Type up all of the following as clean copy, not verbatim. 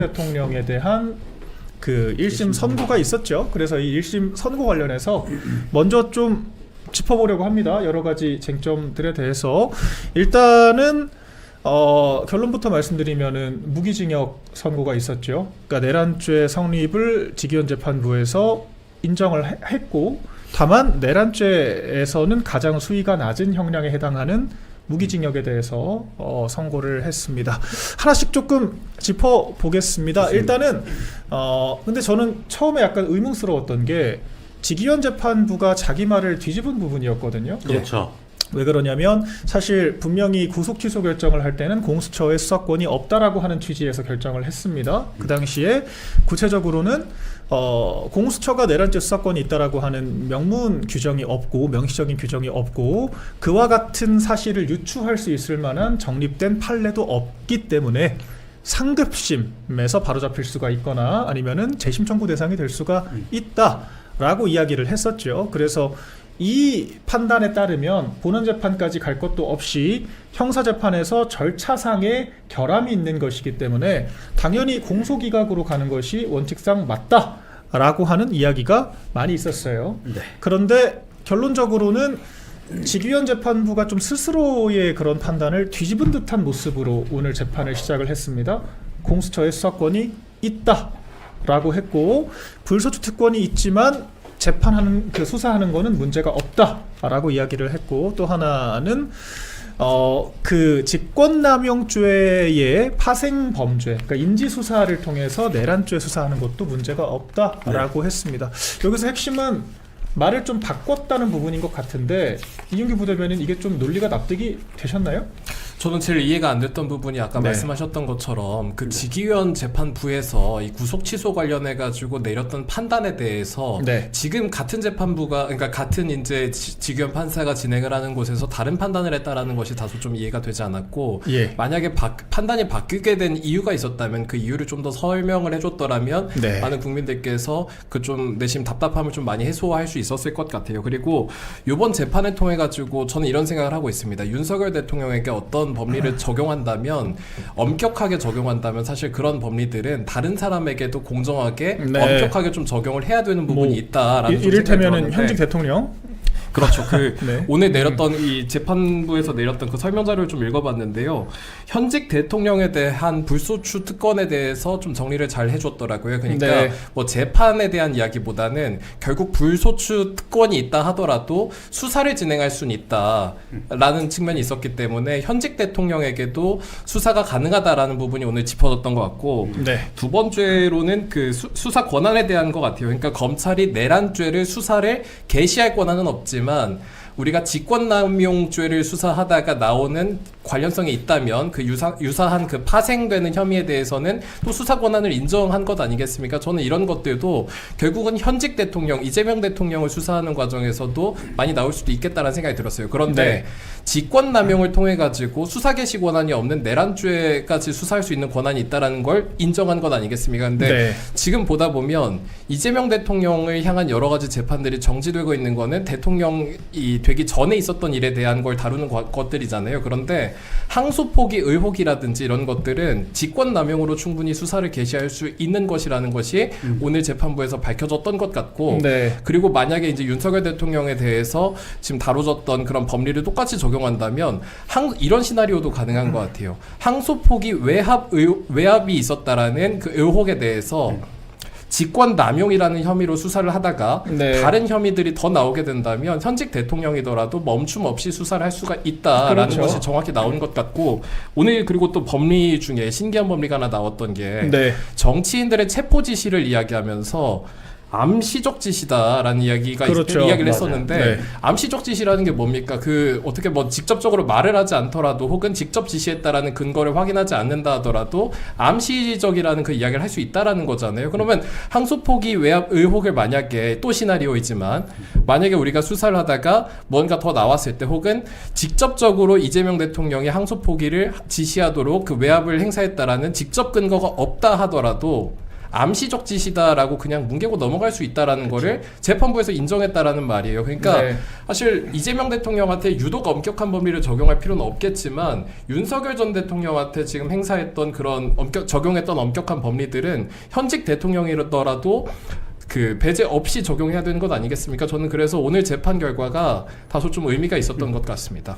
대통령에 대한 그 1심 선고가 있었죠. 그래서 이 1심 선고 관련해서 먼저 좀 짚어보려고 합니다. 여러 가지 쟁점들에 대해서 일단은 결론부터 말씀드리면은 무기징역 선고가 있었죠. 그러니까 내란죄 성립을 직위원재판부에서 인정을 했고, 다만 내란죄에서는 가장 수위가 낮은 형량에 해당하는 무기징역에 대해서 선고를 했습니다. 하나씩 조금 짚어보겠습니다. 일단은 근데 저는 처음에 약간 의문스러웠던 게 직위원재판부가 자기 말을 뒤집은 부분이었거든요. 그렇죠. 왜 그러냐면 사실 분명히 구속 취소 결정을 할 때는 공수처의 수사권이 없다라고 하는 취지에서 결정을 했습니다. 그 당시에 구체적으로는 공수처가 내란죄 수사권이 있다라고 하는 명문 규정이 없고 명시적인 규정이 없고 그와 같은 사실을 유추할 수 있을 만한 정립된 판례도 없기 때문에 상급심에서 바로잡힐 수가 있거나 아니면은 재심 청구 대상이 될 수가 있다라고 이야기를 했었죠. 그래서 이 판단에 따르면 본원재판까지 갈 것도 없이 형사재판에서 절차상의 결함이 있는 것이기 때문에 당연히 공소기각으로 가는 것이 원칙상 맞다라고 하는 이야기가 많이 있었어요. 네. 그런데 결론적으로는 직위원재판부가 좀 스스로의 그런 판단을 뒤집은 듯한 모습으로 오늘 재판을 시작을 했습니다. 공수처의 수사권이 있다라고 했고 불소추 특권이 있지만 재판하는 그 수사하는 거는 문제가 없다라고 이야기를 했고, 또 하나는 그 직권남용죄의 파생 범죄, 그러니까 인지 수사를 통해서 내란죄 수사하는 것도 문제가 없다라고 했습니다. 여기서 핵심은 말을 좀 바꿨다는 부분인 것 같은데 이준규 부대변인 이게 좀 논리가 납득이 되셨나요? 저는 제일 이해가 안 됐던 부분이 아까 말씀하셨던 것처럼 그 직위원 재판부에서 이 구속 취소 관련해 가지고 내렸던 판단에 대해서 지금 같은 재판부가 그러니까 같은 이제 직위원 판사가 진행을 하는 곳에서 다른 판단을 했다라는 것이 다소 좀 이해가 되지 않았고 만약에 판단이 바뀌게 된 이유가 있었다면 그 이유를 좀 더 설명을 해줬더라면 많은 국민들께서 그 좀 내심 답답함을 좀 많이 해소할 수 있었을 것 같아요. 그리고 이번 재판을 통해 가지고 저는 이런 생각을 하고 있습니다. 윤석열 대통령에게 어떤 법리를 적용한다면 엄격하게 적용한다면 사실 그런 법리들은 다른 사람에게도 공정하게 엄격하게 좀 적용을 해야 되는 부분이 있다라는 이를테면은 현직 대통령 그렇죠. 오늘 내렸던 이 재판부에서 내렸던 그 설명 자료를 좀 읽어봤는데요. 현직 대통령에 대한 불소추 특권에 대해서 좀 정리를 잘 해줬더라고요. 그러니까 뭐 재판에 대한 이야기보다는 결국 불소추 특권이 있다 하더라도 수사를 진행할 수는 있다라는 측면이 있었기 때문에 현직 대통령에게도 수사가 가능하다라는 부분이 오늘 짚어졌던 것 같고 두 번째로는 그 수사 권한에 대한 것 같아요. 그러니까 검찰이 내란죄를 수사를 개시할 권한은 없지만 우리가 직권남용죄를 수사하다가 나오는 관련성이 있다면 그 유사한 그 파생되는 혐의에 대해서는 또 수사 권한을 인정한 것 아니겠습니까? 저는 이런 것들도 결국은 현직 대통령, 이재명 대통령을 수사하는 과정에서도 많이 나올 수도 있겠다라는 생각이 들었어요. 그런데 직권남용을 통해 가지고 수사 개시 권한이 없는 내란죄까지 수사할 수 있는 권한이 있다라는 걸 인정한 것 아니겠습니까? 근데 지금 보다 보면 이재명 대통령을 향한 여러 가지 재판들이 정지되고 있는 거는 대통령이 되기 전에 있었던 일에 대한 걸 다루는 것들이잖아요. 그런데 항소포기 의혹이라든지 이런 것들은 직권남용으로 충분히 수사를 개시할 수 있는 것이라는 것이 오늘 재판부에서 밝혀졌던 것 같고 그리고 만약에 이제 윤석열 대통령에 대해서 지금 다뤄졌던 그런 법리를 똑같이 적용한다면 이런 시나리오도 가능한 것 같아요. 항소포기 외압이 있었다라는 그 의혹에 대해서 직권남용이라는 혐의로 수사를 하다가 다른 혐의들이 더 나오게 된다면 현직 대통령이더라도 멈춤 없이 수사를 할 수가 있다라는 것이 정확히 나온 것 같고 오늘 그리고 또 법리 중에 신기한 법리가 하나 나왔던 게 정치인들의 체포 지시를 이야기하면서 암시적 지시다라는 이야기가 이야기를 했었는데 암시적 지시라는 게 뭡니까? 그 어떻게 뭐 직접적으로 말을 하지 않더라도 혹은 직접 지시했다라는 근거를 확인하지 않는다 하더라도 암시적이라는 그 이야기를 할 수 있다라는 거잖아요. 그러면 항소포기 외압 의혹을 만약에 또 시나리오이지만 만약에 우리가 수사를 하다가 뭔가 더 나왔을 때 혹은 직접적으로 이재명 대통령이 항소포기를 지시하도록 그 외압을 행사했다라는 직접 근거가 없다 하더라도 암시적 지시다라고 그냥 뭉개고 넘어갈 수 있다라는 거를 재판부에서 인정했다라는 말이에요. 그러니까 네. 사실 이재명 대통령한테 유독 엄격한 범위를 적용할 필요는 없겠지만 윤석열 전 대통령한테 지금 행사했던 그런 적용했던 엄격한 법리들은 현직 대통령이더라도 그 배제 없이 적용해야 되는 것 아니겠습니까? 저는 그래서 오늘 재판 결과가 다소 좀 의미가 있었던 것 같습니다.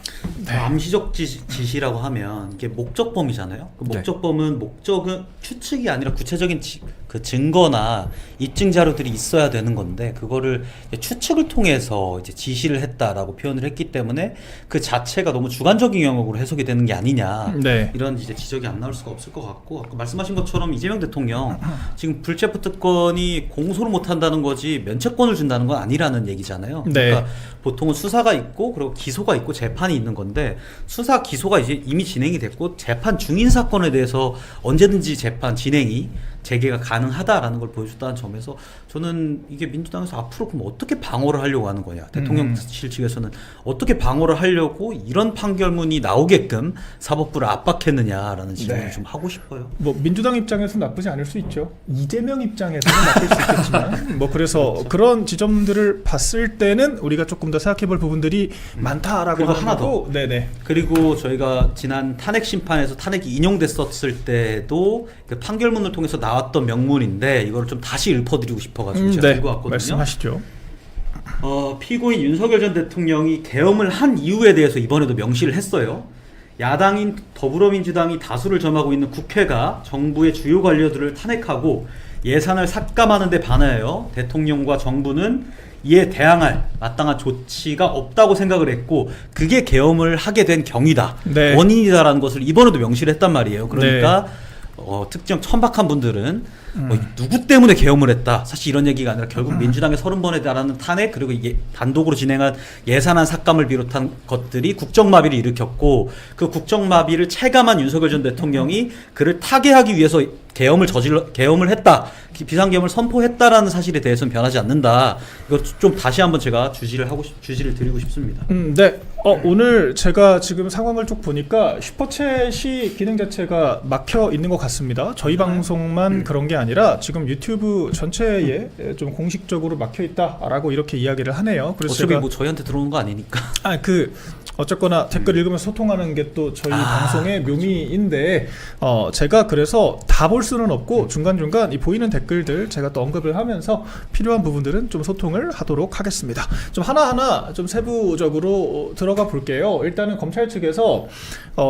암시적 지시라고 하면 이게 목적범이잖아요. 그 목적범은 목적은 추측이 아니라 구체적인 그 증거나 입증 자료들이 있어야 되는 건데 그거를 추측을 통해서 이제 지시를 했다라고 표현을 했기 때문에 그 자체가 너무 주관적인 영역으로 해석이 되는 게 아니냐. 네. 이런 이제 지적이 안 나올 수가 없을 것 같고 아까 말씀하신 것처럼 이재명 대통령 지금 불체포 특권이 공소를 못 한다는 거지 면책권을 준다는 건 아니라는 얘기잖아요. 네. 그러니까 보통은 수사가 있고 그리고 기소가 있고 재판이 있는 건데 수사 기소가 이제 이미 진행이 됐고 재판 중인 사건에 대해서 언제든지 재판 진행이 재개가 가능하다라는 걸 보여줬다는 점에서 저는 이게 민주당에서 앞으로 그럼 어떻게 방어를 하려고 하는 거냐, 대통령실 측에서는 어떻게 방어를 하려고 이런 판결문이 나오게끔 사법부를 압박했느냐라는 질문을 네. 좀 하고 싶어요. 뭐 민주당 입장에서는 나쁘지 않을 수 있죠. 이재명 입장에서는 나쁠 수 있겠지만 뭐 그래서 그렇죠. 그런 지점들을 봤을 때는 우리가 조금 더 생각해볼 부분들이 많다라고 그리고 하는 하나 거고. 네네. 그리고 저희가 지난 탄핵 심판에서 탄핵이 인용됐었을 때도 그 판결문을 통해서 나왔던 명문인데 이걸 좀 다시 읊어드리고 싶어가지고 제가 네. 들고 왔거든요. 말씀하시죠. 피고인 윤석열 전 대통령이 계엄을 한 이유에 대해서 이번에도 명시를 했어요. 야당인 더불어민주당이 다수를 점하고 있는 국회가 정부의 주요 관료들을 탄핵하고 예산을 삭감하는 데 반하여 대통령과 정부는 이에 대항할 마땅한 조치가 없다고 생각을 했고 그게 계엄을 하게 된 경위다. 네. 원인이다라는 것을 이번에도 명시를 했단 말이에요. 그러니까 특정 천박한 분들은 뭐 누구 때문에 계엄을 했다. 사실 이런 얘기가 아니라 결국 민주당의 30번에 달하는 탄핵 그리고 이게 단독으로 진행한 예산안 삭감을 비롯한 것들이 국정마비를 일으켰고 그 국정마비를 체감한 윤석열 전 대통령이 그를 타개하기 위해서 계엄을 했다. 비상계엄을 선포했다라는 사실에 대해서는 변하지 않는다. 이거 좀 다시 한번 제가 주지를 드리고 싶습니다. 네. 오늘 제가 지금 상황을 쭉 보니까 슈퍼챗이 기능 자체가 막혀 있는 것 같습니다. 저희 방송만 그런 게 아니라 지금 유튜브 전체에 좀 공식적으로 막혀 있다라고 이렇게 이야기를 하네요. 그래서 어차피 제가 뭐 저희한테 들어오는 거 아니니까. 어쨌거나 댓글 읽으면서 소통하는 게 또 저희 방송의 묘미인데 제가 그래서 다 볼 수는 없고 중간중간 이 보이는 댓글들 제가 또 언급을 하면서 필요한 부분들은 좀 소통을 하도록 하겠습니다. 좀 하나하나 좀 세부적으로 들어가 볼게요. 일단은 검찰 측에서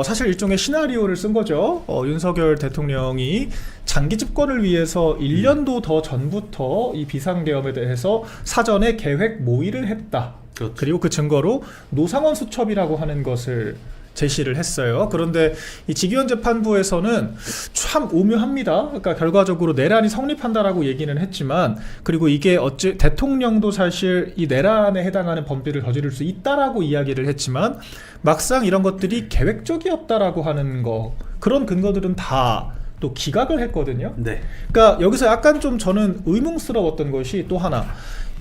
사실 일종의 시나리오를 쓴 거죠. 윤석열 대통령이 장기 집권을 위해서 1년도 더 전부터 이 비상계엄에 대해서 사전에 계획 모의를 했다. 그렇죠. 그리고 그 증거로 노상원 수첩이라고 하는 것을 제시를 했어요. 그런데 이 직위원 재판부에서는 참 오묘합니다. 그러니까 결과적으로 내란이 성립한다라고 얘기는 했지만 그리고 이게 어찌 대통령도 사실 이 내란에 해당하는 범죄를 저지를 수 있다라고 이야기를 했지만 막상 이런 것들이 계획적이었다라고 하는 거 그런 근거들은 다 또 기각을 했거든요. 네. 그러니까 여기서 약간 좀 저는 의문스러웠던 것이 또 하나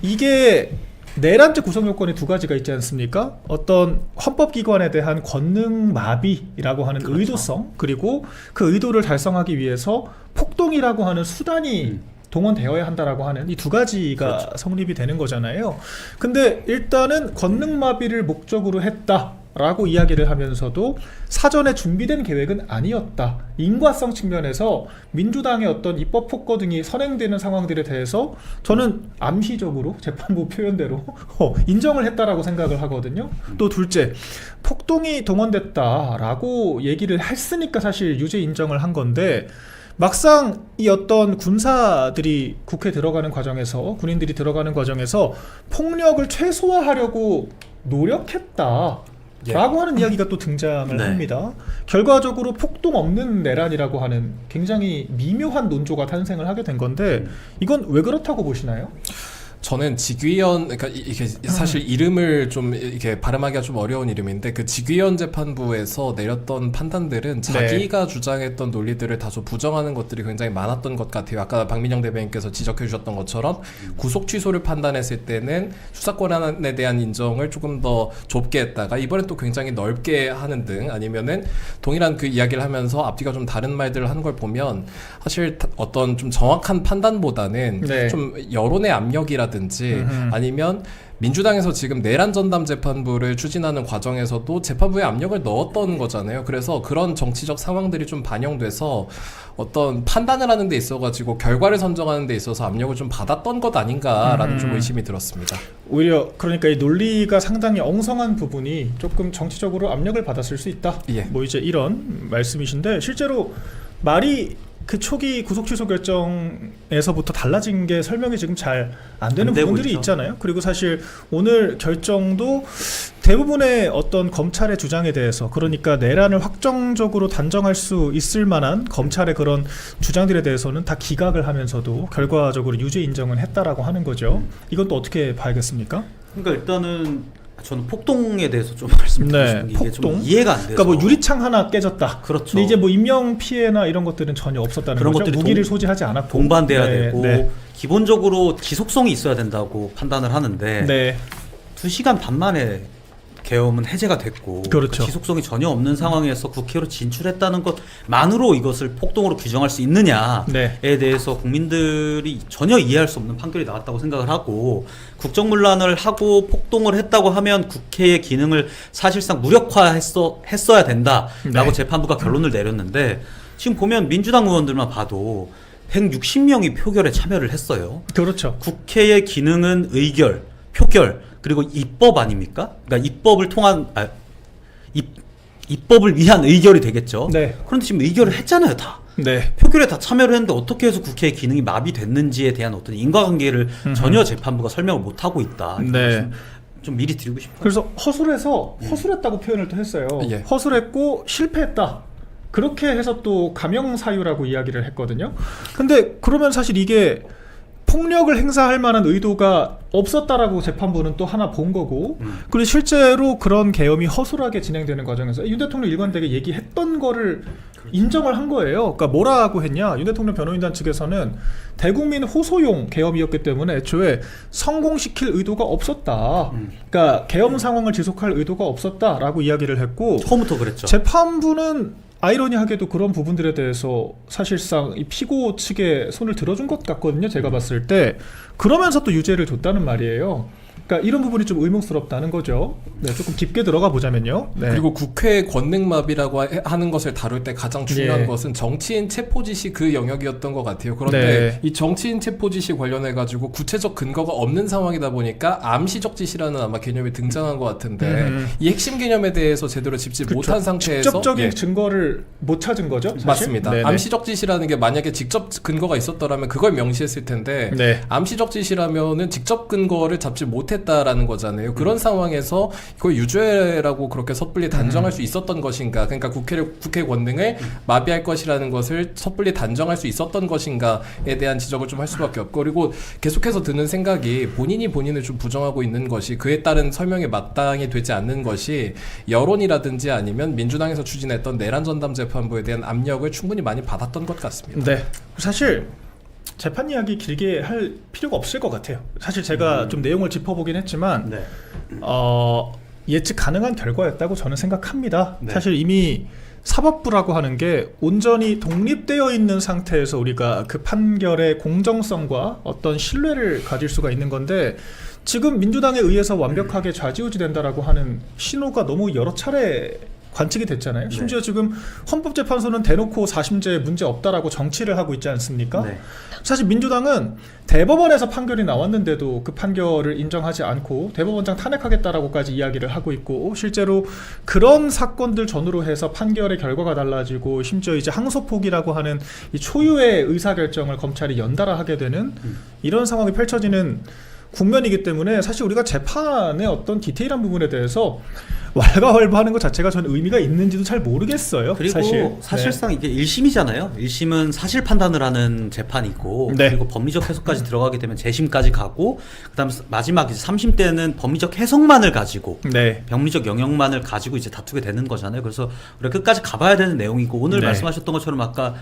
이게 내란죄 구성 요건이 두 가지가 있지 않습니까? 어떤 헌법기관에 대한 권능 마비라고 하는 그렇죠. 의도성 그리고 그 의도를 달성하기 위해서 폭동이라고 하는 수단이 동원되어야 한다라고 하는 이 두 가지가 그렇죠. 성립이 되는 거잖아요. 근데 일단은 권능 마비를 목적으로 했다라고 이야기를 하면서도 사전에 준비된 계획은 아니었다. 인과성 측면에서 민주당의 어떤 입법 폭거 등이 선행되는 상황들에 대해서 저는 암시적으로 재판부 표현대로 인정을 했다라고 생각을 하거든요. 또 둘째, 폭동이 동원됐다라고 얘기를 했으니까 사실 유죄 인정을 한 건데 막상 이 어떤 군사들이 국회 들어가는 과정에서 군인들이 들어가는 과정에서 폭력을 최소화하려고 노력했다 라고 하는 이야기가 또 등장을 네. 합니다. 결과적으로 폭동 없는 내란이라고 하는 굉장히 미묘한 논조가 탄생을 하게 된 건데 이건 왜 그렇다고 보시나요? 저는 직위원, 그러니까 이게 사실 이름을 좀 이렇게 발음하기가 좀 어려운 이름인데 그 직위원 재판부에서 내렸던 판단들은 자기가 주장했던 논리들을 다소 부정하는 것들이 굉장히 많았던 것 같아요. 아까 박민영 대변인께서 지적해 주셨던 것처럼 구속 취소를 판단했을 때는 수사권에 대한 인정을 조금 더 좁게 했다가 이번엔 또 굉장히 넓게 하는 등 아니면은 동일한 그 이야기를 하면서 앞뒤가 좀 다른 말들을 하는 걸 보면 사실 어떤 좀 정확한 판단보다는 좀 여론의 압력이라든지 아니면 민주당에서 지금 내란 전담 재판부를 추진하는 과정에서도 재판부에 압력을 넣었던 거잖아요. 그래서 그런 정치적 상황들이 좀 반영돼서 어떤 판단을 하는 데 있어가지고 결과를 선정하는 데 있어서 압력을 좀 받았던 것 아닌가라는 좀 의심이 들었습니다. 오히려 그러니까 이 논리가 상당히 엉성한 부분이 조금 정치적으로 압력을 받았을 수 있다. 뭐 이제 이런 말씀이신데 실제로 말이 그 초기 구속 취소 결정에서부터 달라진 게 설명이 지금 잘 안 되는 부분들이 있죠. 있잖아요. 그리고 사실 오늘 결정도 대부분의 어떤 검찰의 주장에 대해서 그러니까 내란을 확정적으로 단정할 수 있을 만한 검찰의 그런 주장들에 대해서는 다 기각을 하면서도 결과적으로 유죄 인정은 했다라고 하는 거죠. 이건 또 어떻게 봐야겠습니까? 그러니까 일단은 저는 폭동에 대해서 좀 말씀드리고 싶은 게 이게 좀 이해가 안 돼서. 그러니까 뭐 유리창 하나 깨졌다. 그렇죠. 근데 이제 뭐 인명 피해나 이런 것들은 전혀 없었다는 그런 거죠. 것들이 무기를 소지하지 않았고 동반돼야 되고 기본적으로 지속성이 있어야 된다고 판단을 하는데 2시간 반 만에 계엄은 해제가 됐고 그렇죠. 그 지속성이 전혀 없는 상황에서 국회로 진출했다는 것만으로 이것을 폭동으로 규정할 수 있느냐에 대해서 국민들이 전혀 이해할 수 없는 판결이 나왔다고 생각을 하고 국정문란을 하고 폭동을 했다고 하면 국회의 기능을 사실상 무력화했어야 된다라고 재판부가 결론을 내렸는데 지금 보면 민주당 의원들만 봐도 160명이 표결에 참여를 했어요. 그렇죠. 국회의 기능은 의결, 표결 그리고 입법 아닙니까? 그러니까 입법을 통한 입법을 위한 의결이 되겠죠. 그런데 지금 의결을 했잖아요, 다. 표결에 다 참여를 했는데 어떻게 해서 국회의 기능이 마비됐는지에 대한 어떤 인과관계를 전혀 재판부가 설명을 못 하고 있다. 좀 미리 드리고 싶어요. 그래서 허술했다고 표현을 또 했어요. 허술했고 실패했다. 그렇게 해서 또 감형 사유라고 이야기를 했거든요. 근데 그러면 사실 이게 폭력을 행사할 만한 의도가 없었다라고 재판부는 또 하나 본 거고 그리고 실제로 그런 계엄이 허술하게 진행되는 과정에서 윤 대통령 일관되게 얘기했던 거를 인정을 한 거예요. 그러니까 뭐라고 했냐. 윤 대통령 변호인단 측에서는 대국민 호소용 계엄이었기 때문에 애초에 성공시킬 의도가 없었다. 그러니까 계엄 상황을 지속할 의도가 없었다라고 이야기를 했고 처음부터 그랬죠. 재판부는 아이러니하게도 그런 부분들에 대해서 사실상 이 피고 측에 손을 들어준 것 같거든요. 제가 봤을 때. 그러면서 또 유죄를 줬다는 말이에요. 그러니까 이런 부분이 좀 의문스럽다는 거죠. 조금 깊게 들어가 보자면요. 그리고 국회 권능마비라고 하는 것을 다룰 때 가장 중요한 것은 정치인 체포지시 그 영역이었던 것 같아요. 그런데 이 정치인 체포지시 관련해 가지고 구체적 근거가 없는 상황이다 보니까 암시적지시라는 아마 개념이 등장한 것 같은데 이 핵심 개념에 대해서 제대로 짚지 못한 상태에서 직접적인 증거를 못 찾은 거죠? 사실? 맞습니다. 암시적지시라는 게 만약에 직접 근거가 있었더라면 그걸 명시했을 텐데 암시적지시라면은 직접 근거를 잡지 못했다라는 거잖아요. 그런 상황에서 이걸 유죄라고 그렇게 섣불리 단정할 수 있었던 것인가? 그러니까 국회 권능을 마비할 것이라는 것을 섣불리 단정할 수 있었던 것인가에 대한 지적을 좀 할 수밖에 없고 그리고 계속해서 드는 생각이 본인이 본인을 좀 부정하고 있는 것이 그에 따른 설명에 마땅히 되지 않는 것이 여론이라든지 아니면 민주당에서 추진했던 내란 전담 재판부에 대한 압력을 충분히 많이 받았던 것 같습니다. 사실 재판 이야기 길게 할 필요가 없을 것 같아요. 사실 제가 좀 내용을 짚어보긴 했지만 예측 가능한 결과였다고 저는 생각합니다. 사실 이미 사법부라고 하는 게 온전히 독립되어 있는 상태에서 우리가 그 판결의 공정성과 어떤 신뢰를 가질 수가 있는 건데 지금 민주당에 의해서 완벽하게 좌지우지된다라고 하는 신호가 너무 여러 차례 관측이 됐잖아요. 심지어 지금 헌법재판소는 대놓고 4심제에 문제 없다라고 정치를 하고 있지 않습니까? 사실 민주당은 대법원에서 판결이 나왔는데도 그 판결을 인정하지 않고 대법원장 탄핵하겠다라고까지 이야기를 하고 있고 실제로 그런 사건들 전후로 해서 판결의 결과가 달라지고 심지어 이제 항소폭이라고 하는 이 초유의 의사결정을 검찰이 연달아 하게 되는 이런 상황이 펼쳐지는 국면이기 때문에 사실 우리가 재판의 어떤 디테일한 부분에 대해서 왈가왈부하는 것 자체가 저는 의미가 있는지도 잘 모르겠어요. 그리고 사실. 사실상 이게 1심이잖아요. 1심은 사실 판단을 하는 재판이고 네. 그리고 법리적 해석까지 들어가게 되면 재심까지 가고 그다음 마지막 이제 3심 때는 법리적 해석만을 가지고 네. 법리적 영역만을 가지고 이제 다투게 되는 거잖아요. 그래서 우리가 끝까지 가봐야 되는 내용이고 오늘 네. 말씀하셨던 것처럼 아까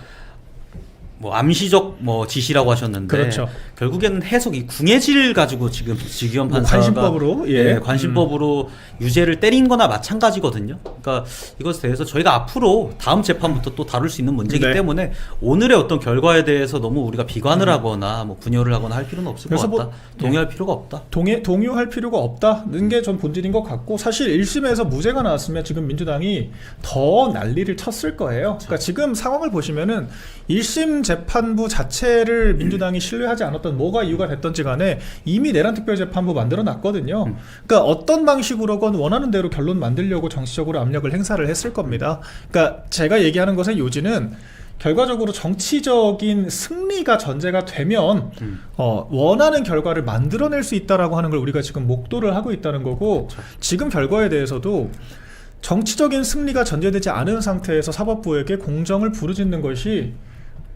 뭐 암시적 뭐 지시라고 하셨는데 그렇죠. 결국에는 해석이 궁예질 가지고 지금 지기현 뭐 판사가 관심법으로 예. 관심법으로 유죄를 때린 거나 마찬가지거든요. 그러니까 이것에 대해서 저희가 앞으로 다음 재판부터 또 다룰 수 있는 문제이기 네. 때문에 오늘의 어떤 결과에 대해서 너무 우리가 비관을 하거나 뭐 분열을 하거나 할 필요는 없을 것 그래서 같다. 뭐, 동의할 필요가 없다. 동요할 필요가 없다는 게 전 본질인 것 같고 사실 1심에서 무죄가 나왔으면 지금 민주당이 더 난리를 쳤을 거예요. 그러니까 지금 상황을 보시면은 1심 재판부 자체를 민주당이 신뢰하지 않았던 뭐가 이유가 됐던지 간에 이미 내란특별재판부 만들어 놨거든요. 그러니까 어떤 방식으로건 원하는 대로 결론 만들려고 정치적으로 압력을 행사를 했을 겁니다. 그러니까 제가 얘기하는 것의 요지는 결과적으로 정치적인 승리가 전제가 되면 원하는 결과를 만들어낼 수 있다라고 하는 걸 우리가 지금 목도를 하고 있다는 거고 지금 결과에 대해서도 정치적인 승리가 전제되지 않은 상태에서 사법부에게 공정을 부르짖는 것이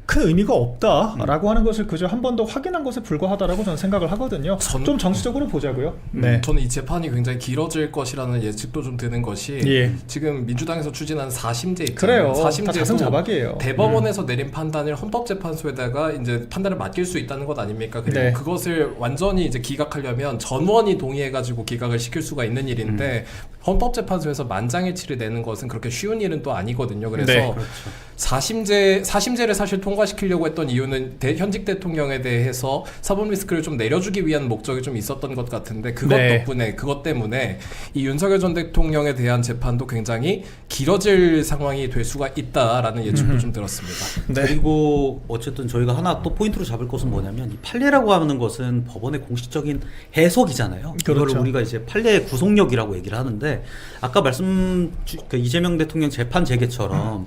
큰 의미가 없다라고 하는 것을 그저 한 번 더 확인한 것에 불과하다라고 저는 생각을 하거든요. 좀 정치적으로 보자고요. 네. 저는 이 재판이 굉장히 길어질 것이라는 예측도 좀 드는 것이 예. 지금 민주당에서 추진한 4심제 그래요. 있잖아요. 다 4심제도 자승자박이에요. 대법원에서 내린 판단을 헌법재판소에다가 이제 판단을 맡길 수 있다는 것 아닙니까? 그리고 네. 그것을 완전히 이제 기각하려면 전원이 동의해가지고 기각을 시킬 수가 있는 일인데 헌법재판소에서 만장일치를 내는 것은 그렇게 쉬운 일은 또 아니거든요. 그래서 네. 4심제를 사실 통과시키려고 했던 이유는 현직 대통령에 대해서 사법 리스크를 좀 내려주기 위한 목적이 좀 있었던 것 같은데 그것 네. 덕분에 그것 때문에 이 윤석열 전 대통령에 대한 재판도 굉장히 길어질 상황이 될 수가 있다라는 예측도 좀 들었습니다. 네. 그리고 어쨌든 저희가 하나 또 포인트로 잡을 것은 뭐냐면 이 판례라고 하는 것은 법원의 공식적인 해석이잖아요. 그렇죠. 이걸 우리가 이제 판례의 구속력이라고 얘기를 하는데 아까 그 이재명 대통령 재판 재개처럼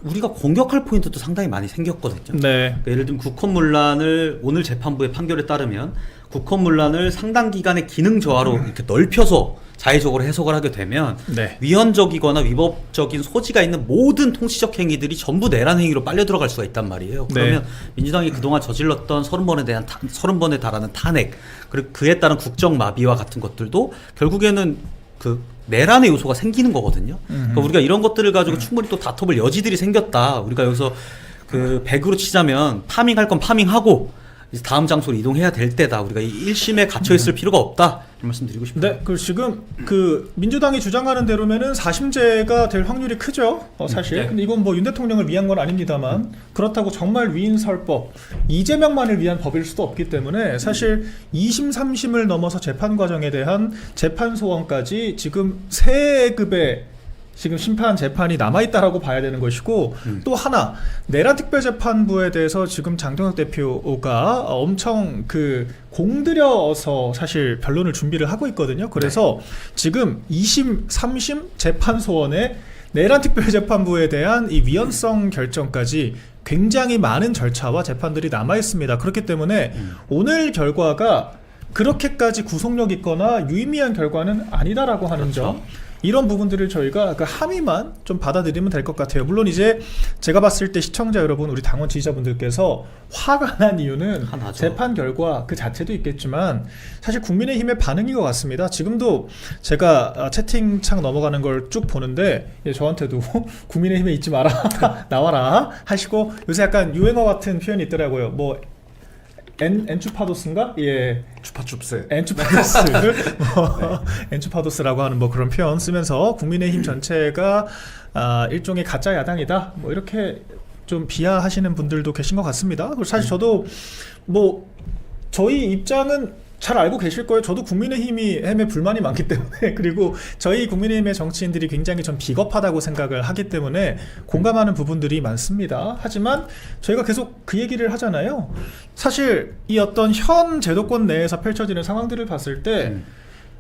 우리가 공격할 포인트도 상당히 많이 생겼거든요. 네. 그러니까 예를 들면 국헌문란을 오늘 재판부의 판결에 따르면 국헌문란을 상당 기간의 기능 저하로 이렇게 넓혀서 자의적으로 해석을 하게 되면 네. 위헌적이거나 위법적인 소지가 있는 모든 통치적 행위들이 전부 내란 행위로 빨려 들어갈 수가 있단 말이에요. 그러면 민주당이 그동안 저질렀던 30번에 달하는 탄핵 그리고 그에 따른 국정 마비와 같은 것들도 결국에는 그 내란의 요소가 생기는 거거든요. 그러니까 우리가 이런 것들을 가지고 충분히 또 다퉈볼 여지들이 생겼다. 우리가 여기서 그 100으로 치자면 파밍할 건 파밍하고 이제 다음 장소로 이동해야 될 때다. 우리가 이 1심에 갇혀 있을 필요가 없다. 이런 말씀 드리고 싶어요. 네, 그 지금 그 민주당이 주장하는 대로면은 4심제가 될 확률이 크죠. 사실. 네. 근데 이건 뭐 윤 대통령을 위한 건 아닙니다만 그렇다고 정말 위인설법, 이재명만을 위한 법일 수도 없기 때문에 사실 2심, 3심을 넘어서 재판 과정에 대한 재판 소원까지 지금 세 급의 지금 심판 재판이 남아있다라고 봐야 되는 것이고 또 하나 내란특별재판부에 대해서 지금 장동혁 대표가 엄청 그 공들여서 사실 변론을 준비를 하고 있거든요. 그래서 지금 2심, 3심 재판 소원에 내란특별재판부에 대한 이 위헌성 결정까지 굉장히 많은 절차와 재판들이 남아있습니다. 그렇기 때문에 오늘 결과가 그렇게까지 구속력 있거나 유의미한 결과는 아니다라고 하는 점 이런 부분들을 저희가 그 함의만 좀 받아들이면 될 것 같아요. 물론 이제 제가 봤을 때 시청자 여러분, 우리 당원 지지자분들께서 화가 난 이유는 화나죠. 재판 결과 그 자체도 있겠지만 사실 국민의힘의 반응인 것 같습니다. 지금도 제가 채팅창 넘어가는 걸 쭉 보는데 저한테도 국민의힘에 있지 마라 나와라 하시고 요새 약간 유행어 같은 표현이 있더라고요. 뭐 엔추파도스인가? 예. 주파춥스. 엔추파도스. 엔추파도스라고 하는 뭐 그런 표현 쓰면서 국민의힘 전체가 일종의 가짜 야당이다. 뭐 이렇게 좀 비하하시는 분들도 계신 것 같습니다. 그리고 사실 저도 뭐 저희 입장은 잘 알고 계실 거예요. 저도 국민의힘에 불만이 많기 때문에 그리고 저희 국민의힘의 정치인들이 굉장히 좀 비겁하다고 생각을 하기 때문에 공감하는 부분들이 많습니다. 하지만 저희가 계속 그 얘기를 하잖아요. 사실 이 어떤 현 제도권 내에서 펼쳐지는 상황들을 봤을 때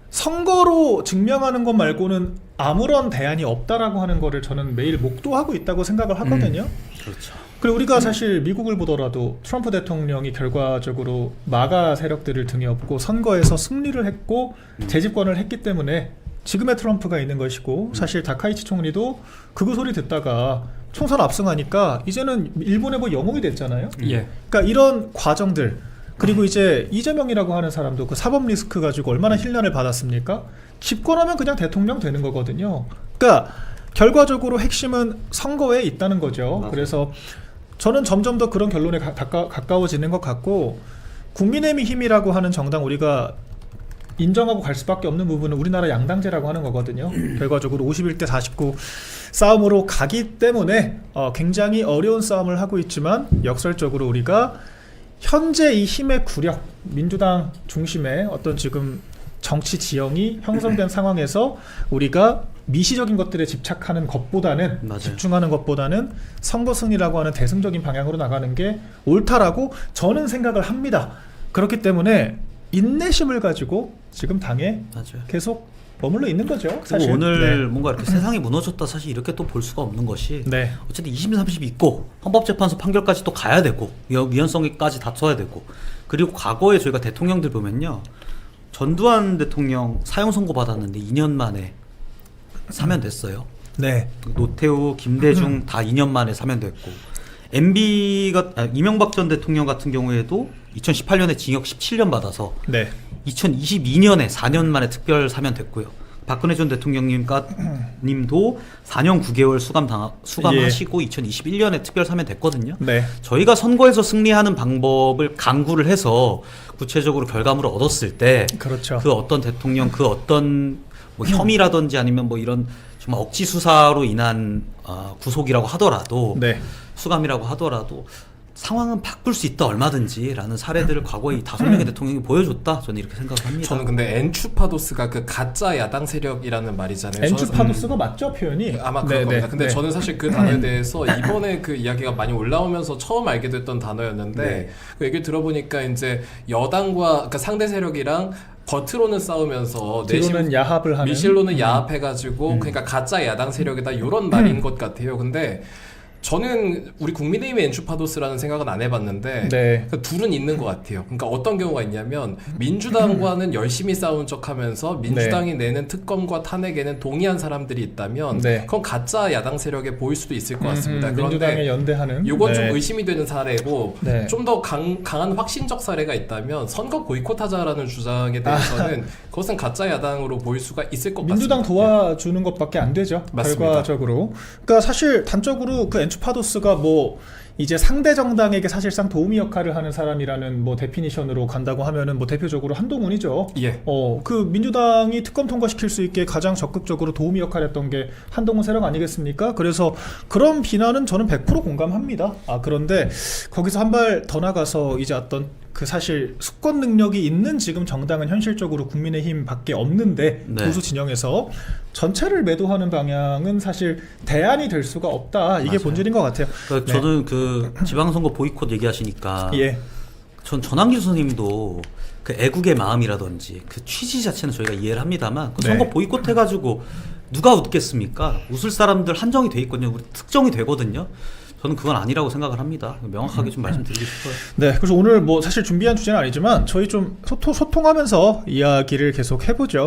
선거로 증명하는 것 말고는 아무런 대안이 없다라고 하는 거를 저는 매일 목도하고 있다고 생각을 하거든요. 그렇죠. 그리고 우리가 사실 미국을 보더라도 트럼프 대통령이 결과적으로 마가 세력들을 등에 업고 선거에서 승리를 했고 재집권을 했기 때문에 지금의 트럼프가 있는 것이고, 사실 다카이치 총리도 극우 소리 듣다가 총선 압승하니까 이제는 일본의 뭐 영웅이 됐잖아요. 예. 그러니까 이런 과정들, 그리고 이제 이재명이라고 하는 사람도 그 사법 리스크 가지고 얼마나 힐난을 받았습니까? 집권하면 그냥 대통령 되는 거거든요. 그러니까 결과적으로 핵심은 선거에 있다는 거죠. 맞아요. 그래서 저는 점점 더 그런 결론에 가까워지는 것 같고, 국민의힘이라고 하는 정당, 우리가 인정하고 갈 수밖에 없는 부분은 우리나라 양당제라고 하는 거거든요. 결과적으로 51대 49 싸움으로 가기 때문에 굉장히 어려운 싸움을 하고 있지만, 역설적으로 우리가 현재 이 힘의 구력, 민주당 중심의 어떤 지금 정치 지형이 형성된 상황에서 우리가 미시적인 것들에 집착하는 것보다는, 맞아요. 집중하는 것보다는 선거 승리라고 하는 대승적인 방향으로 나가는 게 옳다라고 저는 생각을 합니다. 그렇기 때문에 인내심을 가지고 지금 당에 맞아요. 계속 머물러 있는 거죠. 그리고 사실. 오늘 뭔가 이렇게 세상이 무너졌다, 사실 이렇게 또 볼 수가 없는 것이, 네. 어쨌든 2심 3심 있고 헌법재판소 판결까지 또 가야 되고 위헌성까지 다퉈야 되고, 그리고 과거에 저희가 대통령들 보면요, 전두환 대통령 사형 선고 받았는데 2년 만에 사면됐어요. 네. 노태우, 김대중 다 2년 만에 사면됐고, 이명박 전 대통령 같은 경우에도 2018년에 징역 17년 받아서 네. 2022년에 4년 만에 특별 사면됐고요. 박근혜 전 대통령님도 4년 9개월 수감하시고 2021년에 특별 사면됐거든요. 네. 저희가 선거에서 승리하는 방법을 강구를 해서 구체적으로 결과물을 얻었을 때, 그렇죠. 그 어떤 대통령, 그 어떤 뭐 혐의라든지 아니면 뭐 이런 정말 억지 수사로 인한 구속이라고 하더라도, 네. 수감이라고 하더라도 상황은 바꿀 수 있다, 얼마든지라는 사례들을 과거에 이 5명의 대통령이 보여줬다, 저는 이렇게 생각합니다. 저는 근데 엔추파도스가 그 가짜 야당 세력이라는 말이잖아요. 엔추파도스가 맞죠, 표현이? 아마 그런 겁니다. 근데 네. 저는 사실 그 단어에 대해서 이번에 그 이야기가 많이 올라오면서 처음 알게 됐던 단어였는데, 네. 그 얘기를 들어보니까 이제 여당과, 그러니까 상대 세력이랑 겉으로는 싸우면서 뒤로는 야합을 하는, 미실로는 야합해가지고 그러니까 가짜 야당 세력이다, 이런 말인 것 같아요. 근데 저는 우리 국민의힘의 엔추파도스라는 생각은 안 해봤는데, 네. 그 둘은 있는 것 같아요. 그러니까 어떤 경우가 있냐면, 민주당과는 열심히 싸운 척하면서 민주당이 내는 특검과 탄핵에는 동의한 사람들이 있다면, 네. 그건 가짜 야당 세력에 보일 수도 있을 것 같습니다. 민주당에 그런데 연대하는. 이건 네. 좀 의심이 되는 사례고, 네. 좀 더 강한 확신적 사례가 있다면 선거 보이콧하자라는 주장에 대해서는 그것은 가짜 야당으로 보일 수가 있을 것 민주당 같습니다. 도와주는 것밖에 안 되죠. 맞습니다. 결과적으로. 그러니까 사실 단적으로 그 엔추파도스가 뭐 이제 상대 정당에게 사실상 도우미 역할을 하는 사람이라는 뭐 데피니션으로 간다고 하면은 뭐 대표적으로 한동훈이죠. 예. 그 민주당이 특검 통과시킬 수 있게 가장 적극적으로 도우미 역할을 했던 게 한동훈 세력 아니겠습니까? 그래서 그런 비난은 저는 100% 공감합니다. 그런데 거기서 한 발 더 나가서 이제 어떤 그 사실 수권 능력이 있는 지금 정당은 현실적으로 국민의힘밖에 없는데, 네. 보수 진영에서 전체를 매도하는 방향은 사실 대안이 될 수가 없다. 이게 맞아요. 본질인 것 같아요. 그러니까 네. 저는 그 지방선거 보이콧 얘기하시니까, 예. 전 전환기 교수님도 그 애국의 마음이라든지 그 취지 자체는 저희가 이해를 합니다만, 그 네. 선거 보이콧 해가지고 누가 웃겠습니까? 웃을 사람들 한정이 돼 있거든요. 우리 특정이 되거든요. 저는 그건 아니라고 생각을 합니다. 명확하게 좀 말씀드리고 싶어요. 네, 그래서 오늘 뭐 사실 준비한 주제는 아니지만 저희 좀 소통하면서 이야기를 계속 해보죠.